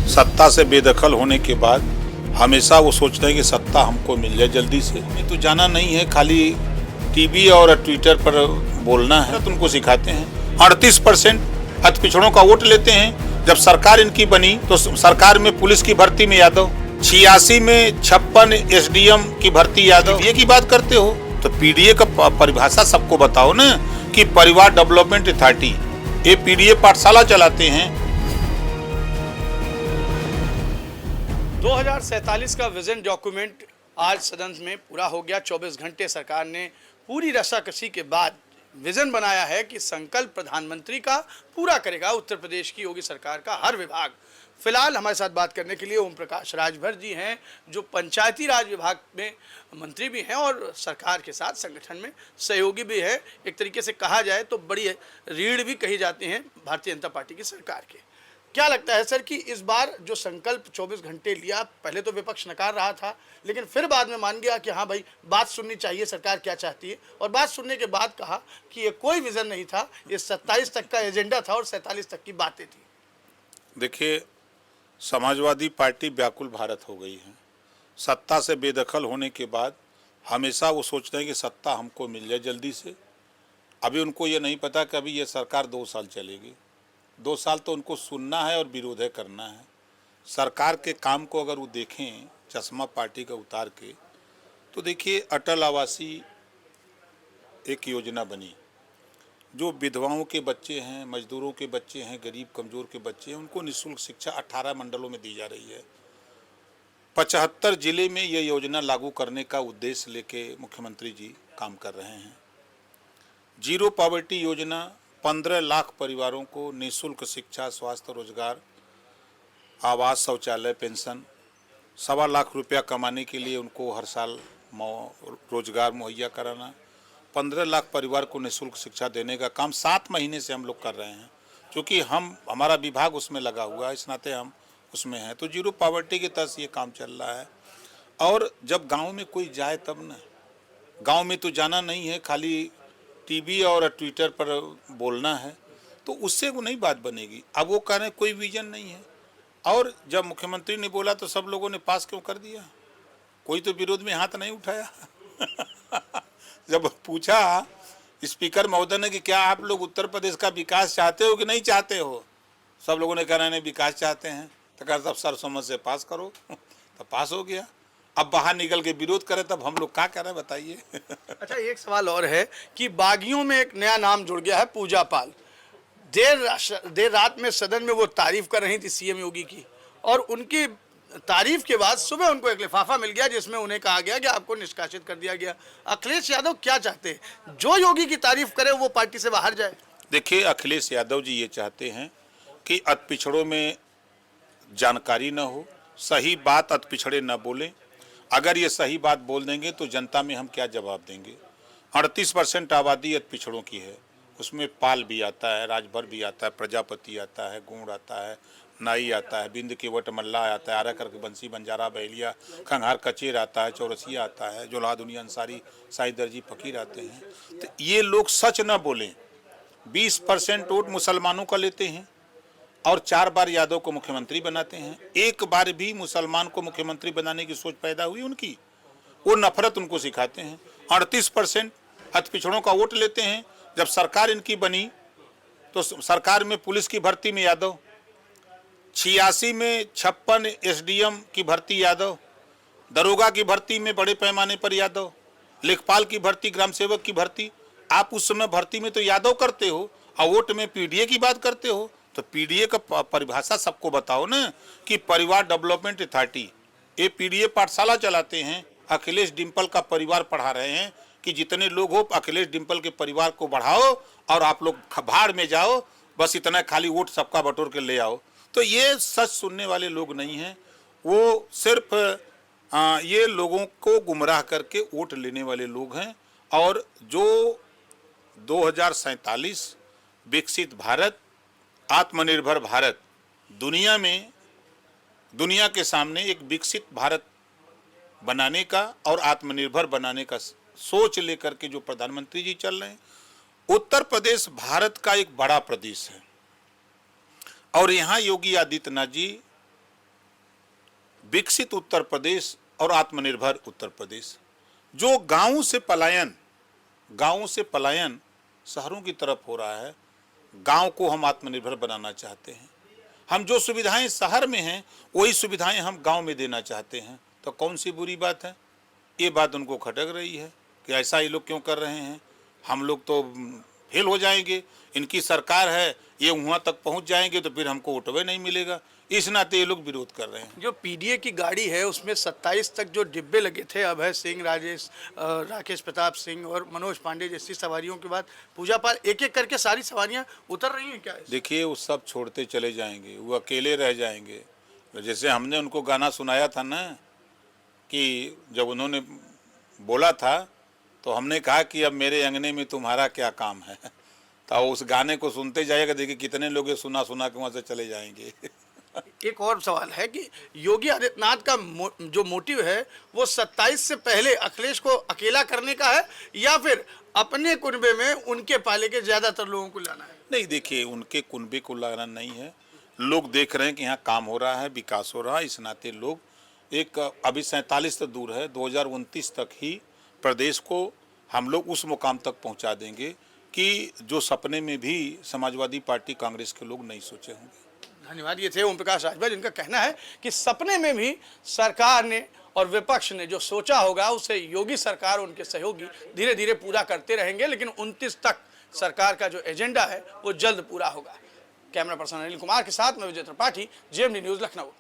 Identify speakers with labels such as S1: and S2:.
S1: सत्ता से बेदखल होने के बाद हमेशा वो सोचते हैं कि सत्ता हमको मिल जाए जल्दी से। हमें तो जाना नहीं है, खाली टीवी और ट्विटर पर बोलना है। तो उनको सिखाते हैं 38% अति पिछड़ों का वोट लेते हैं। जब सरकार इनकी बनी तो सरकार में पुलिस की भर्ती में यादव, 86 में 56 एसडीएम की भर्ती यादव। ये की बात करते हो तो पीडीए का परिभाषा सबको बताओ ना कि परिवार डेवलपमेंट अथॉरिटी, ये पीडीए पाठशाला चलाते हैं।
S2: 2047 का विजन डॉक्यूमेंट आज सदन में पूरा हो गया। 24 घंटे सरकार ने पूरी रस्साकसी के बाद विजन बनाया है कि संकल्प प्रधानमंत्री का पूरा करेगा उत्तर प्रदेश की योगी सरकार का हर विभाग। फिलहाल हमारे साथ बात करने के लिए ओम प्रकाश राजभर जी हैं, जो पंचायती राज विभाग में मंत्री भी हैं और सरकार के साथ संगठन में सहयोगी भी है। एक तरीके से कहा जाए तो बड़ी रीढ़ भी कही जाती हैं भारतीय जनता पार्टी की सरकार के। क्या लगता है सर कि इस बार जो संकल्प 24 घंटे लिया, पहले तो विपक्ष नकार रहा था लेकिन फिर बाद में मान गया कि हाँ भाई बात सुननी चाहिए, सरकार क्या चाहती है, और बात सुनने के बाद कहा कि ये कोई विजन नहीं था, ये 27 तक का एजेंडा था और 47 तक की बातें थी।
S1: देखिए, समाजवादी पार्टी व्याकुल भारत हो गई है। सत्ता से बेदखल होने के बाद हमेशा वो सोचते हैं कि सत्ता हमको मिल जाए जल्दी से। अभी उनको ये नहीं पता कि अभी ये सरकार 2 साल चलेगी। 2 साल तो उनको सुनना है और विरोध करना है। सरकार के काम को अगर वो देखें चश्मा पार्टी का उतार के, तो देखिए अटल आवासीय एक योजना बनी, जो विधवाओं के बच्चे हैं, मजदूरों के बच्चे हैं, गरीब कमज़ोर के बच्चे हैं, उनको निःशुल्क शिक्षा 18 मंडलों में दी जा रही है। 75 जिले में ये योजना लागू करने का उद्देश्य लेके मुख्यमंत्री जी काम कर रहे हैं। जीरो पॉवर्टी योजना 15 लाख परिवारों को निःशुल्क शिक्षा, स्वास्थ्य, रोजगार, आवास, शौचालय, पेंशन, 1.25 लाख रुपया कमाने के लिए उनको हर साल रोजगार मुहैया कराना, 15 लाख परिवार को निःशुल्क शिक्षा देने का काम 7 महीने से हम लोग कर रहे हैं। क्योंकि हमारा विभाग उसमें लगा हुआ है, इस नाते हम उसमें हैं। तो जीरो पॉवर्टी के तहत ये काम चल रहा है। और जब गांव में कोई जाए तब ना, गांव में तो जाना नहीं है, खाली टीवी और ट्विटर पर बोलना है, तो उससे वो नहीं बात बनेगी। अब वो कह रहे हैं कोई विजन नहीं है, और जब मुख्यमंत्री ने बोला तो सब लोगों ने पास क्यों कर दिया? कोई तो विरोध में हाथ नहीं उठाया। जब पूछा स्पीकर महोदय ने कि क्या आप लोग उत्तर प्रदेश का विकास चाहते हो कि नहीं चाहते हो, सब लोगों ने कहा नहीं विकास चाहते हैं। तो कहा तब सर्वसम्मत से पास करो। तो पास हो गया। अब बाहर निकल के विरोध करें तब हम लोग क्या करें बताइए।
S2: अच्छा, एक सवाल और है कि बागियों में एक नया नाम जुड़ गया है, पूजा पाल। देर रात में सदन में वो तारीफ कर रही थी सीएम योगी की, और उनकी तारीफ के बाद सुबह उनको एक लिफाफा मिल गया जिसमें उन्हें कहा गया कि आपको निष्कासित कर दिया गया। अखिलेश यादव क्या चाहते हैं? जो योगी की तारीफ करे वो पार्टी से बाहर जाए?
S1: देखिए, अखिलेश यादव जी ये चाहते हैं कि अति पिछड़ों में जानकारी न हो, सही बात अति पिछड़े न बोलें। अगर ये सही बात बोल देंगे तो जनता में हम क्या जवाब देंगे? 38% आबादी अति पिछड़ों की है, उसमें पाल भी आता है, राजभर भी आता है, प्रजापति आता है, गोंड आता है, नाई आता है, बिंद केवट मल्ला आता है, आरा करके बंसी बंजारा बहेलिया खंघार कचेर आता है, चौरसिया आता है, जोला दुनिया अंसारी, साई दर्जी फकीर आते हैं। तो ये लोग सच न बोलें। 20% वोट मुसलमानों का लेते हैं और 4 बार यादव को मुख्यमंत्री बनाते हैं। एक बार भी मुसलमान को मुख्यमंत्री बनाने की सोच पैदा हुई उनकी? वो नफरत उनको सिखाते हैं। 38% अति पिछड़ों का वोट लेते हैं। जब सरकार इनकी बनी तो सरकार में पुलिस की भर्ती में यादव, 86 में 56 एसडीएम की भर्ती यादव, दरोगा की भर्ती में बड़े पैमाने पर यादव, लेखपाल की भर्ती, ग्राम सेवक की भर्ती। आप उस समय भर्ती में तो यादव करते हो और वोट में पीडीए की बात करते हो। तो पीडीए का परिभाषा सबको बताओ ना कि परिवार डेवलपमेंट अथॉरिटी, ये पीडीए पाठशाला चलाते हैं। अखिलेश डिम्पल का परिवार पढ़ा रहे हैं कि जितने लोग हो अखिलेश डिम्पल के परिवार को बढ़ाओ और आप लोग भाड़ में जाओ, बस इतना खाली वोट सबका बटोर के ले आओ। तो ये सच सुनने वाले लोग नहीं हैं, वो सिर्फ ये लोगों को गुमराह करके वोट लेने वाले लोग हैं। और जो 2047 विकसित भारत, आत्मनिर्भर भारत, दुनिया के सामने एक विकसित भारत बनाने का और आत्मनिर्भर बनाने का सोच लेकर के जो प्रधानमंत्री जी चल रहे हैं। उत्तर प्रदेश भारत का एक बड़ा प्रदेश है और यहाँ योगी आदित्यनाथ जी विकसित उत्तर प्रदेश और आत्मनिर्भर उत्तर प्रदेश। जो गांवों से पलायन शहरों की तरफ हो रहा है, गांव को हम आत्मनिर्भर बनाना चाहते हैं। हम जो सुविधाएं शहर में हैं वही सुविधाएं हम गांव में देना चाहते हैं, तो कौन सी बुरी बात है? ये बात उनको खटक रही है कि ऐसा ये लोग क्यों कर रहे हैं, हम लोग तो फेल हो जाएंगे, इनकी सरकार है, ये वहाँ तक पहुँच जाएंगे तो फिर हमको वोटवे नहीं मिलेगा। इस नाते ये लोग विरोध कर रहे हैं।
S2: जो पीडीए की गाड़ी है उसमें 27 तक जो डिब्बे लगे थे, अभय सिंह, राकेश प्रताप सिंह और मनोज पांडे जैसी सवारियों के बाद पूजा पाठ एक एक करके सारी सवारियां उतर रही हैं क्या?
S1: देखिए, वो सब छोड़ते चले जाएंगे, वो अकेले रह जाएंगे। जैसे हमने उनको गाना सुनाया था ना, कि जब उन्होंने बोला था तो हमने कहा कि अब मेरे अंगने में तुम्हारा क्या काम है। तो उस गाने को सुनते जाएगा, देखिए कितने लोग सुना के वहाँ से चले जाएंगे।
S2: एक और सवाल है कि योगी आदित्यनाथ का जो मोटिव है वो 27 से पहले अखिलेश को अकेला करने का है या फिर अपने कुनबे में उनके पाले के ज्यादातर लोगों को लाना है? नहीं,
S1: देखिए, उनके कुनबे को लाना नहीं है। लोग देख रहे हैं कि यहाँ काम हो रहा है, विकास हो रहा है, इस नाते लोग एक अभी 47 तो दूर है, 2029 तक ही प्रदेश को हम लोग उस मुकाम तक पहुँचा देंगे कि जो सपने में भी समाजवादी पार्टी कांग्रेस के लोग नहीं सोचे होंगे।
S2: धन्यवाद। ये थे ओम प्रकाश राजभर, जिनका कहना है कि सपने में भी सरकार ने और विपक्ष ने जो सोचा होगा उसे योगी सरकार, उनके सहयोगी धीरे धीरे पूरा करते रहेंगे, लेकिन 29 तक सरकार का जो एजेंडा है वो जल्द पूरा होगा। कैमरा पर्सन अनिल कुमार के साथ मैं विजय त्रिपाठी, जेएमडी न्यूज़, लखनऊ।